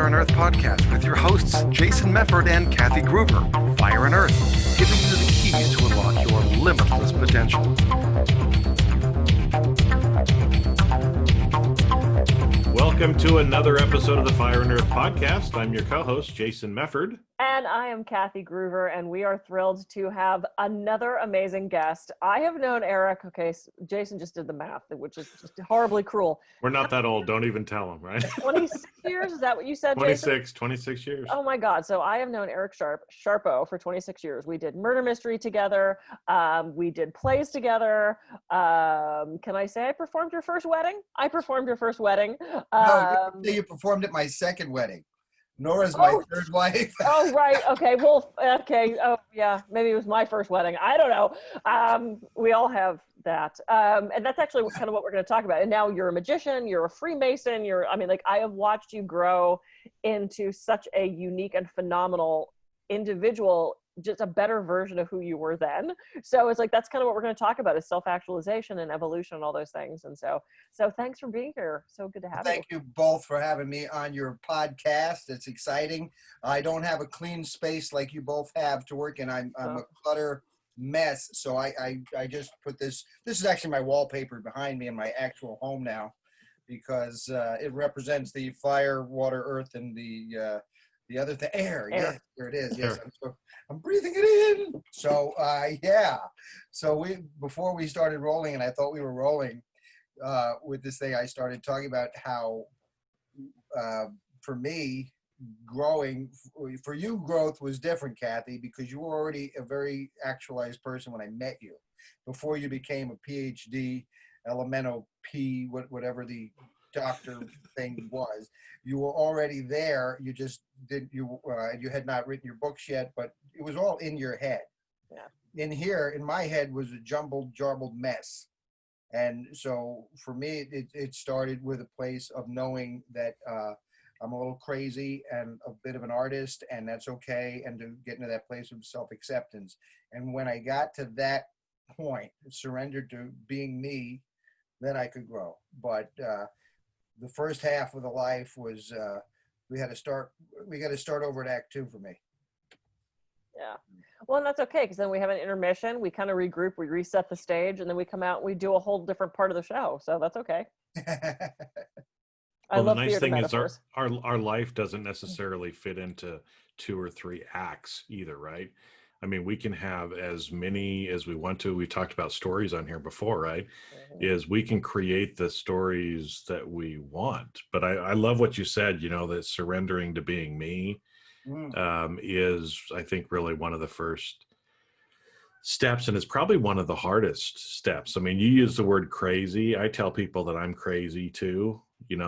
Fire and Earth podcast with your hosts, Jason Mefford and Kathy Groover. Fire and Earth, giving you the keys to unlock your limitless potential. Welcome to another episode of the Fire and Earth podcast. I'm your co-host, Jason Mefford. And I am Kathy Groover, and we are thrilled to have another amazing guest. I have known Eric, Jason just did the math, which is just horribly cruel. We're not that old. Don't even tell him, right? 26 years? Is that what you said, Jason? 26 years. Oh my God. So I have known Eric Sharpo for 26 years. We did murder mystery together. We did plays together. Can I say I performed your first wedding? I performed your first wedding. No, you performed at my second wedding. Nora's my third wife. Oh, right. Okay. Well, okay. Oh, yeah. Maybe it was my first wedding. I don't know. We all have that. And that's actually kind of what we're going to talk about. And now you're a magician, you're a Freemason, I have watched you grow into such a unique and phenomenal individual, just a better version of who you were then. So it's like, that's kind of what we're going to talk about, is self-actualization and evolution and all those things. And so thanks for being here. So good to have you. Thank you both for having me on your podcast. It's exciting. I don't have a clean space like you both have to work in. I'm a clutter mess. So I just put this is actually my wallpaper behind me in my actual home now, because it represents the fire, water, earth, and the other thing, air. Yes, there it is. Yes, I'm breathing it in. So, yeah. So before we started rolling, and I thought we were rolling with this thing, I started talking about how, for me, for you, growth was different, Kathy, because you were already a very actualized person when I met you. Before you became a PhD, Elemento P, whatever the doctor thing was, you were already there. You just you had not written your books yet, but it was all in your head. Yeah. In here, in my head, was a jarbled mess. And so for me, it started with a place of knowing that I'm a little crazy and a bit of an artist, and that's okay, and to get into that place of self-acceptance. And when I got to that point, surrendered to being me, then I could grow. But the first half of the life was we got to start over at Act 2 for me. Yeah. Well, and that's okay, because then we have an intermission, we kind of regroup, we reset the stage, and then we come out and we do a whole different part of the show. So that's okay. Well, the nice thing is our life doesn't necessarily fit into 2 or 3 acts either, right? I mean, we can have as many as we want to. We talked about stories on here before, right? Mm-hmm. Is we can create the stories that we want. But I love what you said, that surrendering to being me is, I think, really one of the first steps. And it's probably one of the hardest steps. I mean, you use the word crazy. I tell people that I'm crazy too,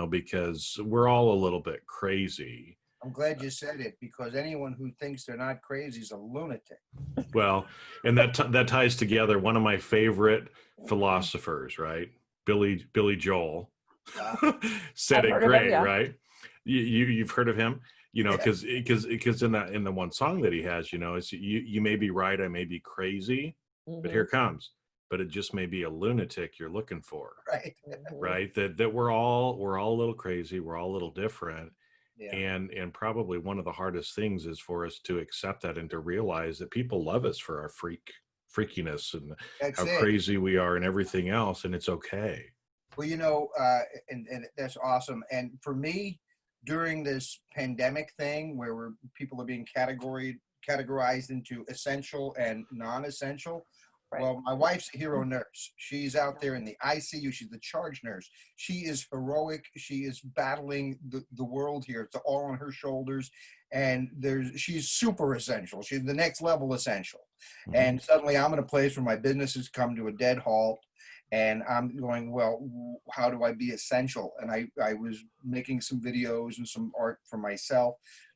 because we're all a little bit crazy. I'm glad you said it, because anyone who thinks they're not crazy is a lunatic. Well, and that ties together one of my favorite philosophers, right? Billy Joel said it great, right? You've heard of him, because in the one song that he has, it's you may be right, I may be crazy, but here comes. But it just may be a lunatic you're looking for, right? That we're all a little crazy, we're all a little different. Yeah. And probably one of the hardest things is for us to accept that and to realize that people love us for our freakiness and how crazy we are and everything else, and it's okay. Well, and that's awesome. And for me, during this pandemic thing where people are being categorized into essential and non-essential, right. Well, my wife's a hero nurse. She's out there in the ICU. She's the charge nurse. She is heroic. She is battling the world here. It's all on her shoulders. And she's super essential. She's the next level essential. Mm-hmm. And suddenly I'm in a place where my business has come to a dead halt. And I'm going, well, how do I be essential? And I was making some videos and some art for myself,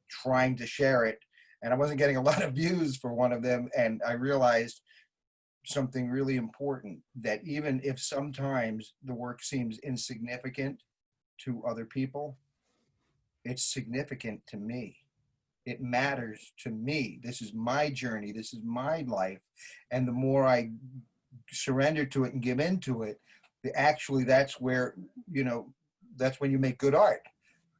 trying to share it. And I wasn't getting a lot of views for one of them. And I realized something really important, that even if sometimes the work seems insignificant to other people, it's significant to me. It matters to me. This is my journey. This is my life. And the more I surrender to it and give into it, actually that's where, that's when you make good art.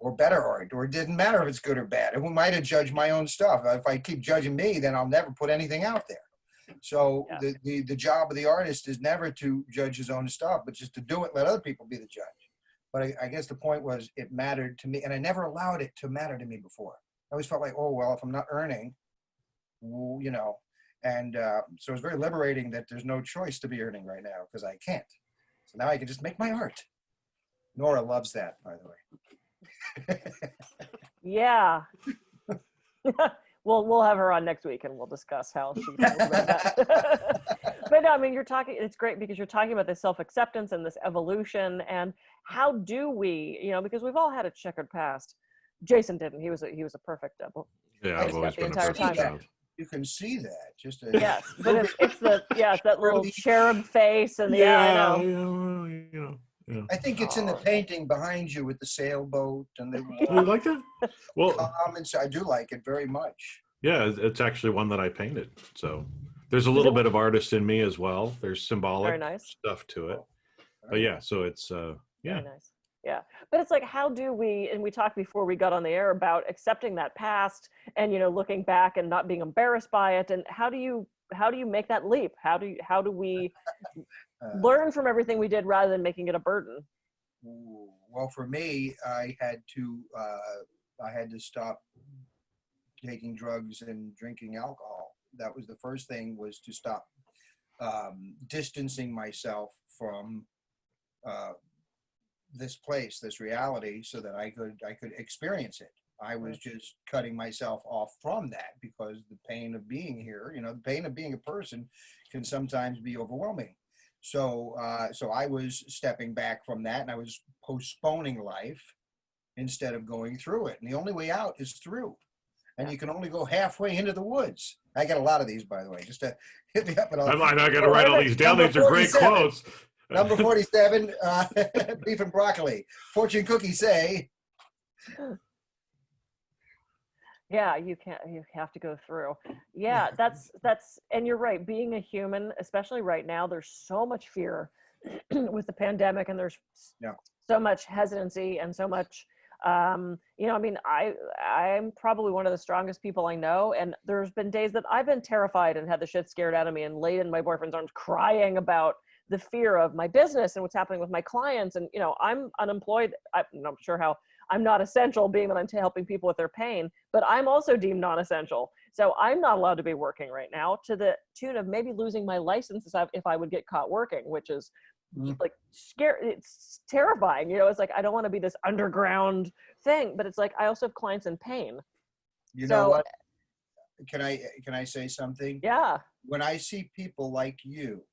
or better art, or it didn't matter if it's good or bad. Who am I to judge my own stuff? If I keep judging me, then I'll never put anything out there. So the job of the artist is never to judge his own stuff, but just to do it, let other people be the judge. But I guess the point was it mattered to me, and I never allowed it to matter to me before. I always felt like, oh, well, if I'm not earning, you know, and so it's very liberating that there's no choice to be earning right now because I can't. So now I can just make my art. Nora loves that, by the way. Yeah. We'll have her on next week and we'll discuss how she feels about that. But no, I mean, it's great because you're talking about this self-acceptance and this evolution, and how do we, you know, because we've all had a checkered past. Jason didn't. He was a perfect double. Yeah, I've always been a perfect child. You can see that. Just yes, but it's that little cherub face and I know. Yeah. I think it's in the painting behind you with the sailboat and the. You like that? Well, I do like it very much. Yeah, it's actually one that I painted. So there's a little bit of artist in me as well. There's symbolic stuff to it. But yeah, so it's Very nice. Yeah, but it's like, how do we? And we talked before we got on the air about accepting that past and, you know, looking back and not being embarrassed by it. And how do you make that leap? How do we learn from everything we did rather than making it a burden? Well, for me, I had to stop taking drugs and drinking alcohol. That was the first thing, was to stop distancing myself from this place, this reality, so that I could experience it. I was just cutting myself off from that because the pain of being here, you know, the pain of being a person can sometimes be overwhelming. So I was stepping back from that, and I was postponing life instead of going through it. And the only way out is through. And you can only go halfway into the woods. I get a lot of these, by the way, just to hit me up. I got to write all these down. These are great quotes. Number 47, beef and broccoli. Fortune cookies say. Yeah, you have to go through. Yeah, that's, and you're right. Being a human, especially right now, there's so much fear with the pandemic, and there's so much hesitancy and so much, you know, I mean, I'm probably one of the strongest people I know. And there's been days that I've been terrified and had the shit scared out of me and laid in my boyfriend's arms crying about the fear of my business and what's happening with my clients. And, you know, I'm unemployed. I'm not sure how I'm not essential, being that I'm helping people with their pain, but I'm also deemed non-essential. So I'm not allowed to be working right now, to the tune of maybe losing my license if I would get caught working, which is like scary. It's terrifying. You know, it's like, I don't want to be this underground thing, but it's like, I also have clients in pain. You know what? Can I say something? Yeah. When I see people like you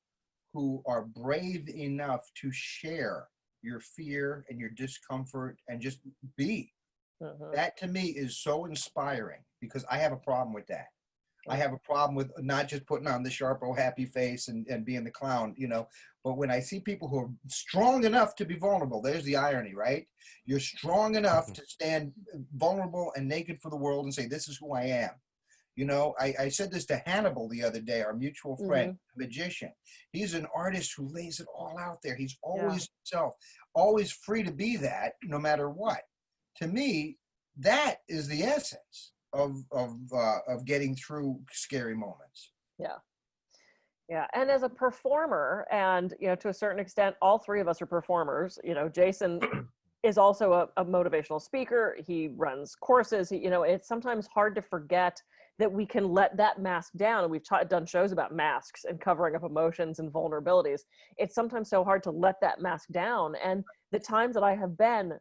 who are brave enough to share your fear and your discomfort and just be, that to me is so inspiring, because I have a problem with that. I have a problem with not just putting on the Sharpo happy face and being the clown, you know, but when I see people who are strong enough to be vulnerable, there's the irony, right? You're strong enough to stand vulnerable and naked for the world and say, this is who I am. You know, I said this to Hannibal the other day, our mutual friend, magician. He's an artist who lays it all out there. He's always himself, always free to be that, no matter what. To me, that is the essence of getting through scary moments. Yeah, and as a performer, and, you know, to a certain extent, all three of us are performers. You know, Jason is also a motivational speaker. He runs courses. You know, it's sometimes hard to forget that we can let that mask down. And we've done shows about masks and covering up emotions and vulnerabilities. It's sometimes so hard to let that mask down. And the times that I have been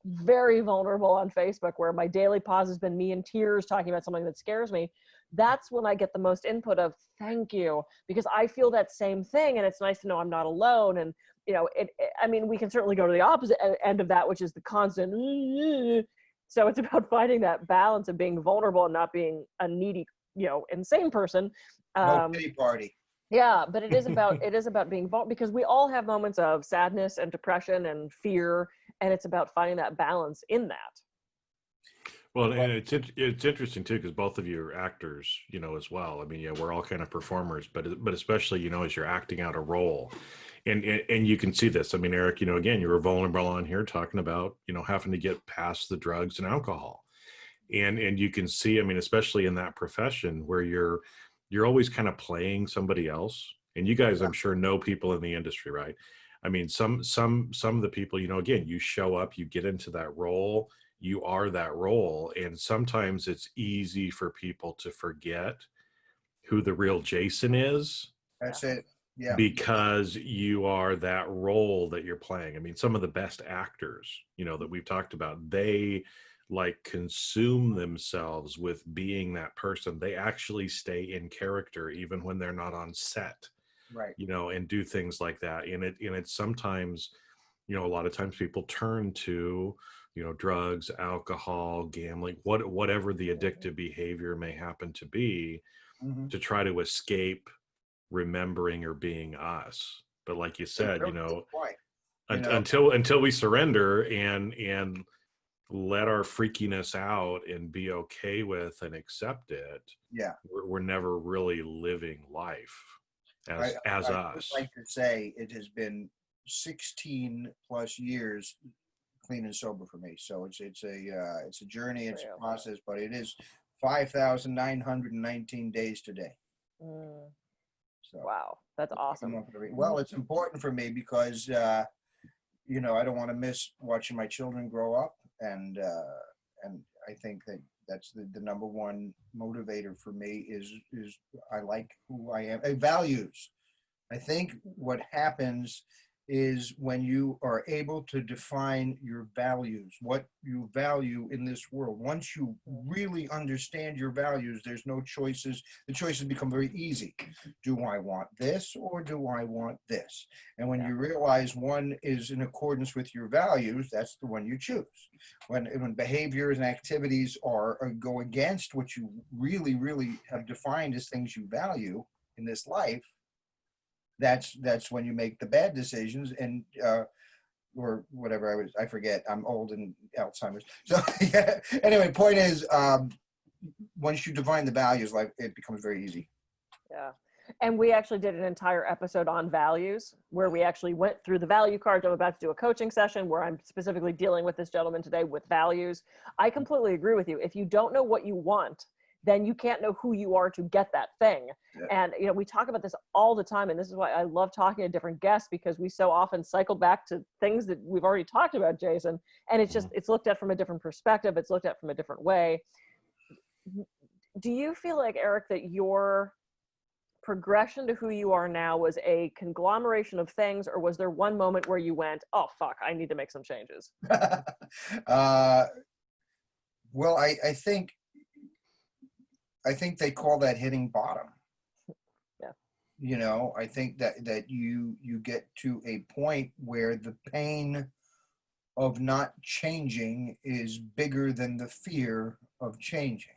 very vulnerable on Facebook, where my daily pause has been me in tears talking about something that scares me, that's when I get the most input of thank you, because I feel that same thing. And it's nice to know I'm not alone. And, you know, I mean, we can certainly go to the opposite end of that, which is the constant. So it's about finding that balance of being vulnerable and not being a needy, you know, insane person. No pity party. Yeah, but it is about being vulnerable, because we all have moments of sadness and depression and fear, and it's about finding that balance in that. Well, and it's interesting too, because both of you are actors, you know, as well. I mean, yeah, we're all kind of performers, but especially, you know, as you're acting out a role, and you can see this. I mean, Eric, again, you were vulnerable on here talking about, having to get past the drugs and alcohol. And you can see, I mean, especially in that profession where you're always kind of playing somebody else. And you guys, I'm sure, know people in the industry, right? I mean, some of the people, again, you show up, you get into that role, you are that role. And sometimes it's easy for people to forget who the real Jason is. That's it. Yeah. Because you are that role that you're playing. I mean, some of the best actors, that we've talked about, they like consume themselves with being that person. They actually stay in character even when they're not on set, right? And do things like that. And it's sometimes, a lot of times people turn to, drugs, alcohol, gambling, whatever the addictive behavior may happen to be, to try to escape remembering or being us. But like you said, until we surrender and let our freakiness out and be okay with and accept it, we're never really living life as us. I would like to say it has been 16 plus years clean and sober for me. So it's a journey, it's a process, but it is 5,919 days today. So, wow, that's awesome. Well, it's important for me because I don't want to miss watching my children grow up, and I think that's the number one motivator for me is I like who I am. Values. I think what happens is when you are able to define your values, what you value in this world. Once you really understand your values, there's no choices. The choices become very easy. Do I want this or do I want this? And when you realize one is in accordance with your values, that's the one you choose. When behaviors and activities go against what you really, really have defined as things you value in this life, that's when you make the bad decisions and or whatever. I forget. I'm old and Alzheimer's. So yeah. Anyway, point is, once you define the values, like it becomes very easy. Yeah. And we actually did an entire episode on values where we actually went through the value cards. I'm about to do a coaching session where I'm specifically dealing with this gentleman today with values. I completely agree with you. If you don't know what you want, then you can't know who you are to get that thing. Yeah. And, we talk about this all the time. And this is why I love talking to different guests, because we so often cycle back to things that we've already talked about, Jason. And it's just, it's looked at from a different perspective. It's looked at from a different way. Do you feel like, Eric, that your progression to who you are now was a conglomeration of things, or was there one moment where you went, oh, fuck, I need to make some changes? Well, I think they call that hitting bottom. Yeah. I think that you get to a point where the pain of not changing is bigger than the fear of changing.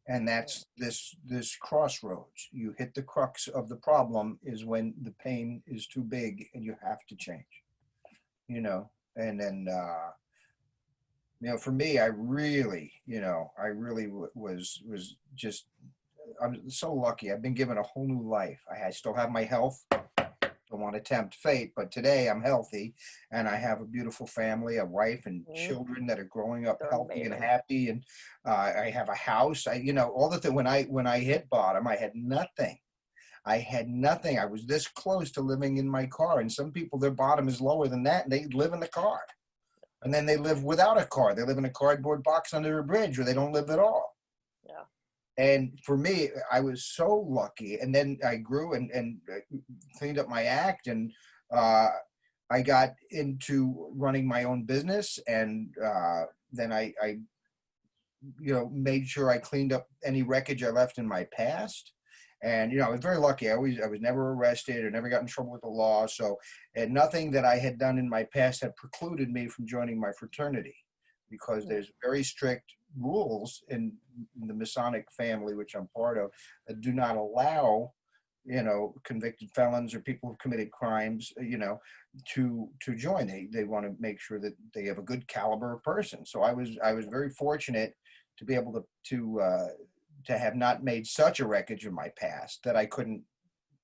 And that's this crossroads. You hit the crux of the problem is when the pain is too big and you have to change, and then, for me, I really was just, I'm so lucky. I've been given a whole new life. I still have my health. Don't want to tempt fate, but today I'm healthy and I have a beautiful family, a wife and children that are growing up healthy and happy. And I have a house. All the things. When I hit bottom, I had nothing. I was this close to living in my car. And some people, their bottom is lower than that and they live in the car. And then they live without a car. They live in a cardboard box under a bridge, or they don't live at all. Yeah. And for me, I was so lucky. And then I grew and cleaned up my act, and I got into running my own business. And then I made sure I cleaned up any wreckage I left in my past. And, I was very lucky. I was never arrested or never got in trouble with the law. So, and nothing that I had done in my past had precluded me from joining my fraternity, because there's very strict rules in the Masonic family, which I'm part of, that do not allow, convicted felons or people who've committed crimes, to join. They want to make sure that they have a good caliber of person. So I was very fortunate to be able to have not made such a wreckage in my past that I couldn't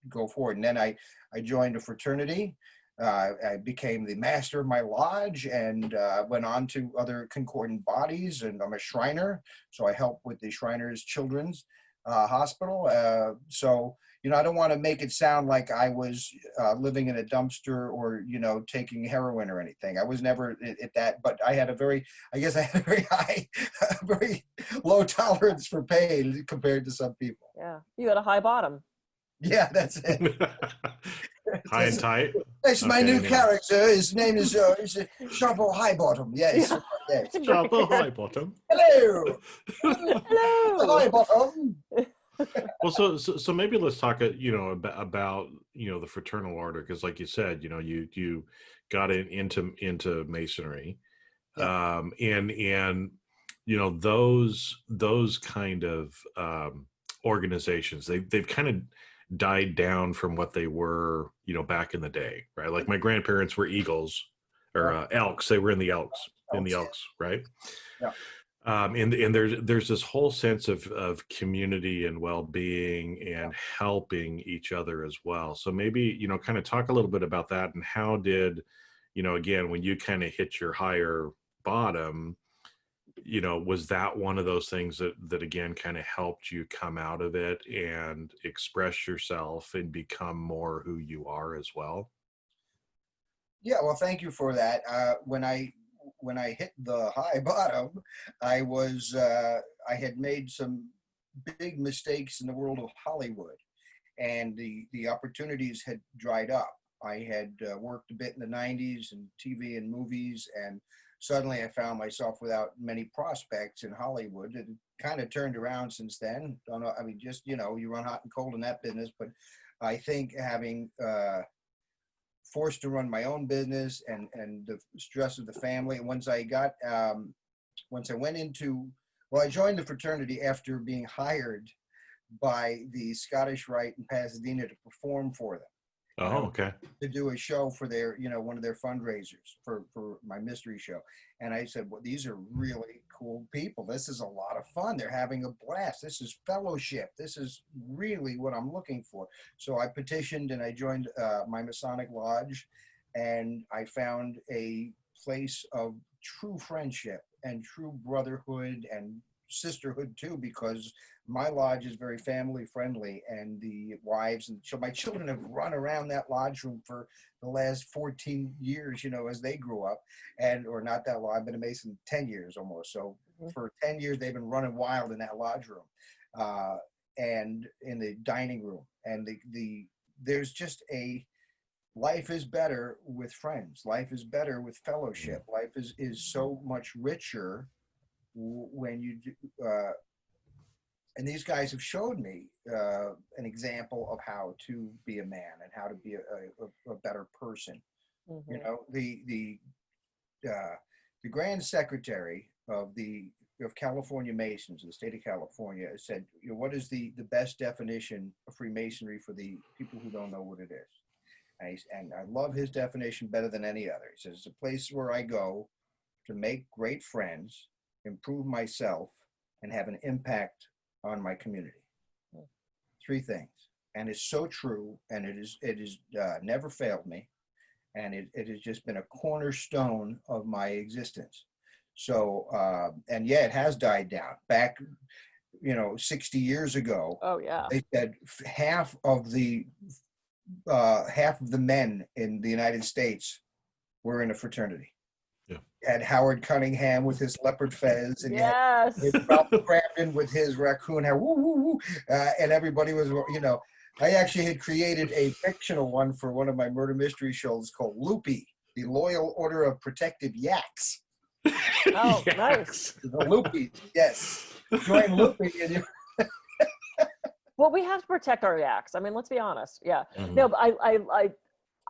go forward. And then I joined a fraternity. I became the master of my lodge and went on to other concordant bodies, and I'm a Shriner, so I help with the Shriners Children's Hospital. So, you know, I don't want to make it sound like I was living in a dumpster or, you know, taking heroin or anything. I was never at that, but I had a very high, very low tolerance for pain compared to some people. Yeah, you had a high bottom. Yeah, that's it. High and tight. That's my new character. His name is Sharpo Highbottom. Yes. Yeah. Yes. Sharpo Highbottom. Hello. Hello. Highbottom. Well, so maybe let's talk, you know, about you know, the fraternal order, because like you said, you know, you got into masonry, Yeah. and you know, those kind of organizations, they've kind of died down from what they were, you know, back in the day, right? Like my grandparents were Eagles or Elks. They were in the Elks, right? Yeah. And there's this whole sense of community and well-being and helping each other as well. So maybe, you know, kind of talk a little bit about that, and how did, you know, again, when you kind of hit your higher bottom, you know, was that one of those things that again kind of helped you come out of it and express yourself and become more who you are as well? Yeah. Well, thank you for that. When I hit the high bottom, I had made some big mistakes in the world of Hollywood, and the opportunities had dried up. I had worked a bit in the 90s and TV and movies, and suddenly I found myself without many prospects in Hollywood. It kind of turned around since then. Don't know. I mean, just, you know, you run hot and cold in that business, but I think having forced to run my own business and the stress of the family. And once I went into, well, I joined the fraternity after being hired by the Scottish Rite in Pasadena to perform for them. Oh, okay. To do a show for their, you know, one of their fundraisers for my mystery show. And I said, well, these are really cool people. This is a lot of fun. They're having a blast. This is fellowship. This is really what I'm looking for. So I petitioned and I joined my Masonic Lodge, and I found a place of true friendship and true brotherhood and sisterhood too, because my lodge is very family friendly, and the wives and my children have run around that lodge room for the last 14 years, you know, as they grew up, or not that long. I've been a Mason 10 years almost. So for 10 years, they've been running wild in that lodge room and in the dining room. And there's just life is better with friends. Life is better with fellowship. Life is so much richer when you do, and these guys have showed me an example of how to be a man and how to be a better person. Mm-hmm. You know, the Grand Secretary of California Masons, the state of California, said, you know, what is the best definition of Freemasonry for the people who don't know what it is? And I love his definition better than any other. He says, it's a place where I go to make great friends, improve myself, and have an impact on my community. 3 things. And it's so true, and it is never failed me, and it has just been a cornerstone of my existence. So and yeah, it has died down. Back, you know, 60 years ago, oh yeah, they said half of the men in the United States were in a fraternity. Yeah. You had Howard Cunningham with his leopard fez, and yes, you had Ralph Cramden with his raccoon hair, woo, woo, woo. And everybody was, you know, I actually had created a fictional one for one of my murder mystery shows called Loopy, the Loyal Order of Protective Yaks. Oh, nice. The Loopy, yes. Join Loopy and you. Well, we have to protect our yaks. I mean, let's be honest. Yeah. Mm-hmm. No, but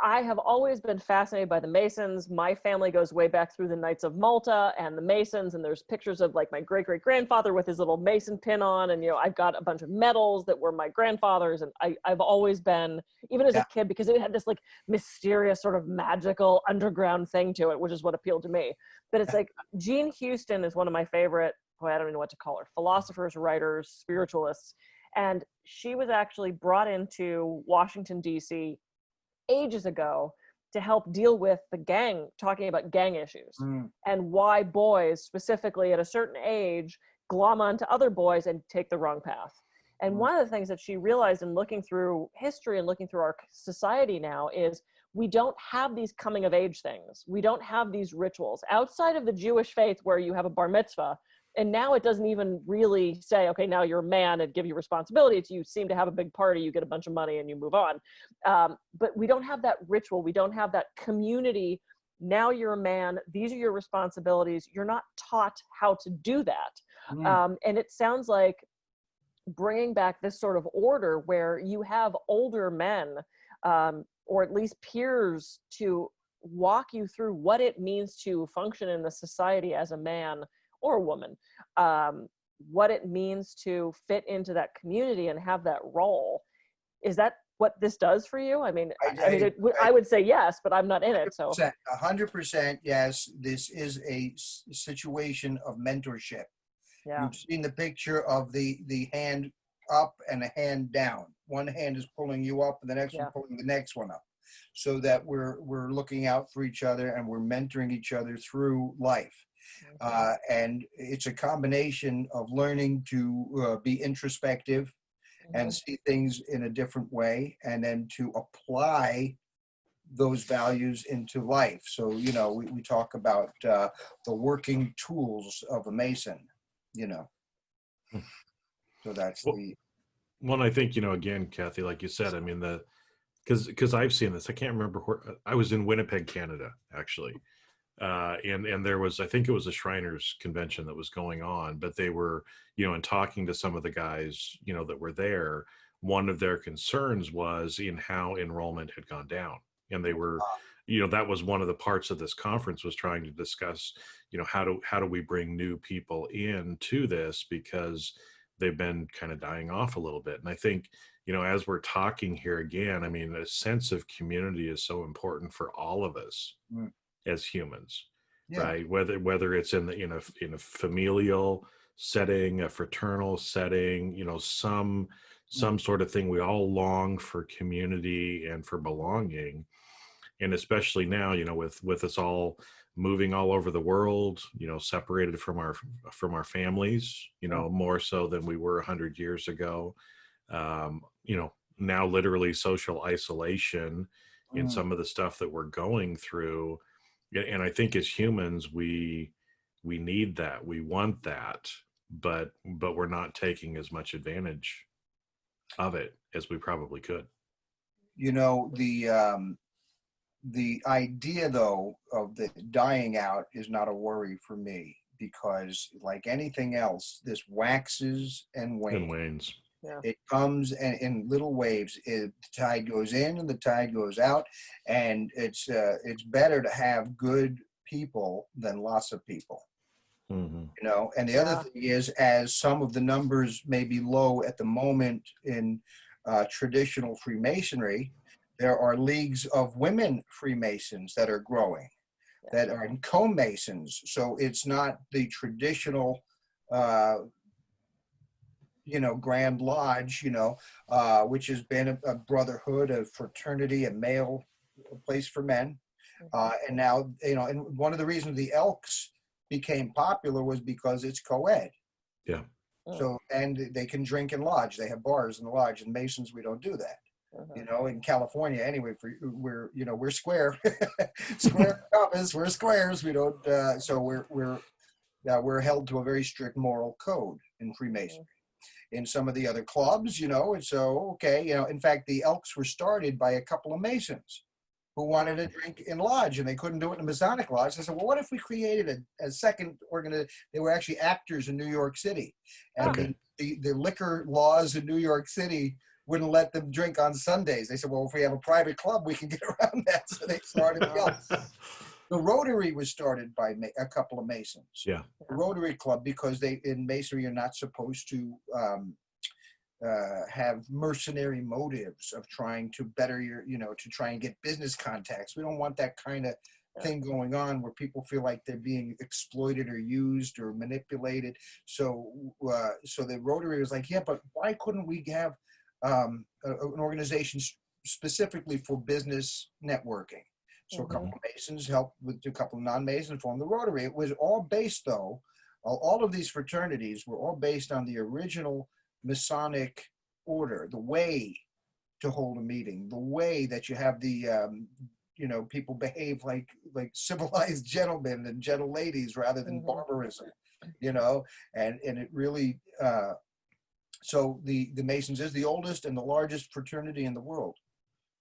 I have always been fascinated by the Masons. My family goes way back through the Knights of Malta and the Masons, and there's pictures of like my great-great-grandfather with his little Mason pin on, and, you know, I've got a bunch of medals that were my grandfather's, and I've always been, even as a kid, because it had this like mysterious sort of magical underground thing to it, which is what appealed to me. But it's like Jean Houston is one of my favorite, boy, I don't even know what to call her, philosophers, writers, spiritualists. And she was actually brought into Washington, D.C. ages ago to help deal with talking about gang issues and why boys, specifically at a certain age, glom onto other boys and take the wrong path. And one of the things that she realized in looking through history and looking through our society now is we don't have these coming of age things. We don't have these rituals outside of the Jewish faith where you have a bar mitzvah. And now it doesn't even really say, okay, now you're a man and give you responsibilities. You seem to have a big party, you get a bunch of money and you move on. But we don't have that ritual. We don't have that community. Now you're a man. These are your responsibilities. You're not taught how to do that. And it sounds like bringing back this sort of order where you have older men, or at least peers, to walk you through what it means to function in the society as a man or a woman, what it means to fit into that community and have that role. Is that what this does for you? I mean, I would say yes, but I'm not in it. So 100% yes, this is a situation of mentorship. Yeah. You've seen the picture of the hand up and a hand down. One hand is pulling you up and the next one pulling the next one up, so that we're looking out for each other and we're mentoring each other through life. And it's a combination of learning to be introspective and see things in a different way, and then to apply those values into life. So, we talk about the working tools of a Mason, so that's Well, I think, again, Kathy, like you said, I mean, because I've seen this. I can't remember where I was in Winnipeg, Canada, actually. And there was, I think it was a Shriners convention that was going on, but they were, in talking to some of the guys, that were there, one of their concerns was in how enrollment had gone down. And they were, that was one of the parts of this conference, was trying to discuss, how do we bring new people into this, because they've been kind of dying off a little bit. And I think, as we're talking here again, I mean, a sense of community is so important for all of us as humans, right? Whether it's in a familial setting, a fraternal setting, some sort of thing. We all long for community and for belonging. And especially now, with us all moving all over the world, separated from our families, more so than we were 100 years ago. Now literally social isolation in some of the stuff that we're going through. And I think as humans, we need that. We want that, but we're not taking as much advantage of it as we probably could. The idea, though, of the dying out is not a worry for me, because like anything else, this waxes and wanes. Yeah. It comes in little waves. The tide goes in and the tide goes out, and it's better to have good people than lots of people. And the other thing is, as some of the numbers may be low at the moment in traditional Freemasonry, there are leagues of women Freemasons that are growing, that are in co-Masons. So it's not the traditional Grand Lodge, which has been a brotherhood, a fraternity, a male place for men. And now, and one of the reasons the Elks became popular was because it's co-ed. Yeah. So, and they can drink in lodge. They have bars in the lodge. And Masons, we don't do that. In California, anyway, we're square, square compass. We're squares. We don't. So we're held to a very strict moral code in Freemasonry. In some of the other clubs, and so in fact, the Elks were started by a couple of Masons who wanted to drink in lodge, and they couldn't do it in a Masonic lodge. They said, well, what if we created a second organization? They were actually actors in New York City, and the liquor laws in New York City wouldn't let them drink on Sundays. They said, well, if we have a private club, we can get around that. So they started the Elks. The Rotary was started by a couple of Masons. Yeah. The Rotary Club, because in Masonry, you're not supposed to have mercenary motives of trying to better to try and get business contacts. We don't want that kind of thing going on where people feel like they're being exploited or used or manipulated. So so the Rotary was like, yeah, but why couldn't we have an organization specifically for business networking? So a couple of Masons helped with a couple of non-Masons form the Rotary. It was all based, though, all of these fraternities were all based on the original Masonic order, the way to hold a meeting, the way that you have the people behave like civilized gentlemen and gentle ladies rather than barbarism, and it really so the Masons is the oldest and the largest fraternity in the world,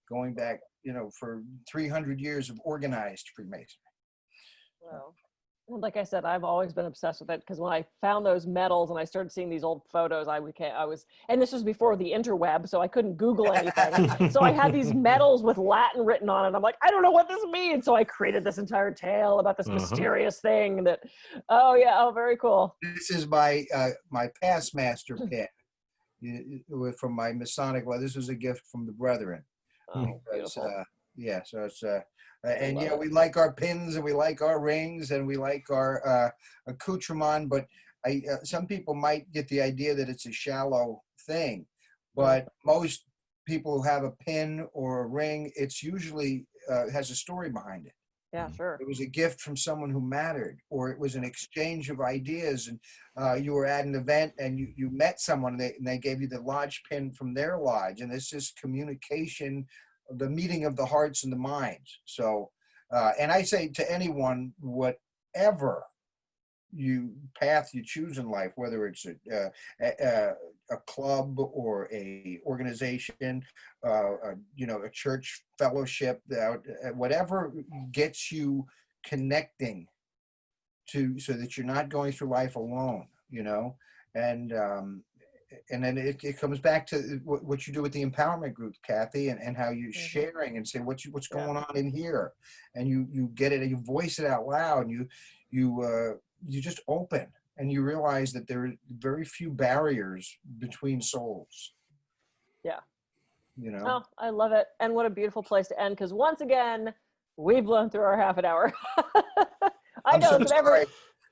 going back for 300 years of organized Freemasonry. Wow. Well, like I said, I've always been obsessed with it, because when I found those medals and I started seeing these old photos, I was, and this was before the interweb, so I couldn't Google anything. So I had these medals with Latin written on it. I'm like, I don't know what this means. So I created this entire tale about this mysterious thing that, very cool. This is my past master pin from my Masonic. Well, this was a gift from the brethren. Oh, beautiful. So it's and we like our pins and we like our rings and we like our accoutrement, but some people might get the idea that it's a shallow thing, but most people who have a pin or a ring, it's usually has a story behind it. Yeah, sure. It was a gift from someone who mattered, or it was an exchange of ideas, and you were at an event and you met someone and they gave you the lodge pin from their lodge, and it's just communication, the meeting of the hearts and the minds. So, and I say to anyone, whatever path you choose in life, whether it's a club or a organization, a church fellowship, whatever gets you connecting so that you're not going through life alone, and then it comes back to what you do with the empowerment group, Kathy, and how you're sharing and say what's going on in here, and you get it and you voice it out loud, and you just open, and you realize that there are very few barriers between souls. Yeah. Oh, I love it. And what a beautiful place to end, because once again, we've blown through our half an hour. I'm so sorry.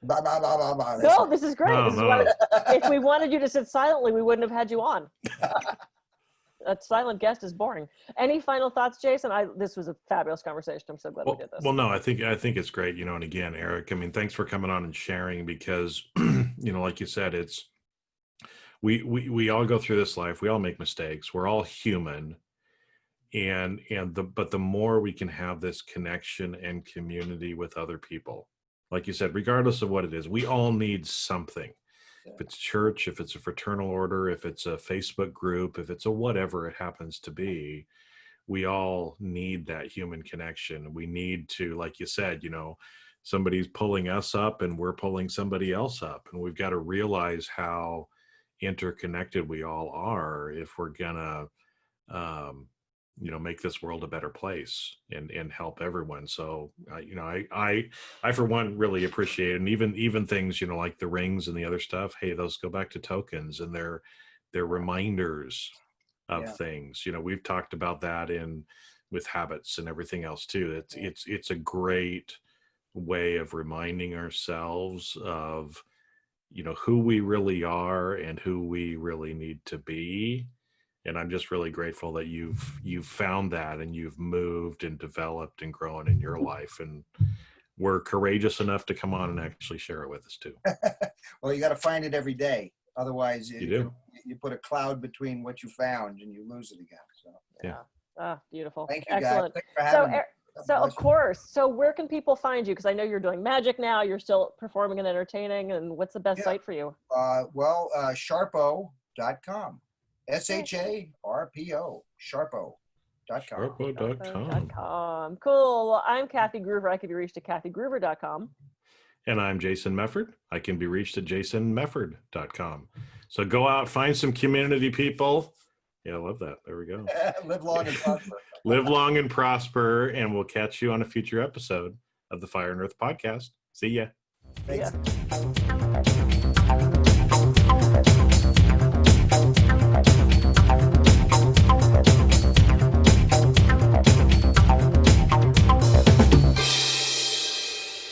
Blah, blah, blah, blah, blah. No, this is great. This is why, if we wanted you to sit silently, we wouldn't have had you on. A silent guest is boring. Any final thoughts, Jason? This was a fabulous conversation. I'm so glad we did this. Well, no, I think it's great. And again, Eric, I mean, thanks for coming on and sharing, because, like you said, it's, we all go through this life. We all make mistakes. We're all human. But the more we can have this connection and community with other people, like you said, regardless of what it is, we all need something. If it's church, if it's a fraternal order, if it's a Facebook group, if it's a whatever it happens to be, we all need that human connection. We need to, like you said, somebody's pulling us up and we're pulling somebody else up. And we've got to realize how interconnected we all are if we're gonna make this world a better place and help everyone. So I for one really appreciate it. And even things like the rings and the other stuff, hey, those go back to tokens, and they're reminders of things. We've talked about that with habits and everything else too. It's a great way of reminding ourselves of who we really are and who we really need to be. And I'm just really grateful that you've found that, and you've moved and developed and grown in your life, and we're courageous enough to come on and actually share it with us too. Well, you got to find it every day. Otherwise, you put a cloud between what you found and you lose it again. So yeah. Ah, beautiful. Thank you, excellent. Guys. Thanks for having me. So of course, so where can people find you? Because I know you're doing magic now. You're still performing and entertaining. And what's the best site for you? Sharpo.com. SHARPO. Sharpo.com. Sharpo.com. Cool. Well, I'm Kathy Groover. I can be reached at kathygroover.com. And I'm Jason Mefford. I can be reached at jasonmefford.com. So go out, find some community people. Yeah, I love that. There we go. Live long and prosper. Live long and prosper, and we'll catch you on a future episode of the Fire and Earth Podcast. See ya. Thanks.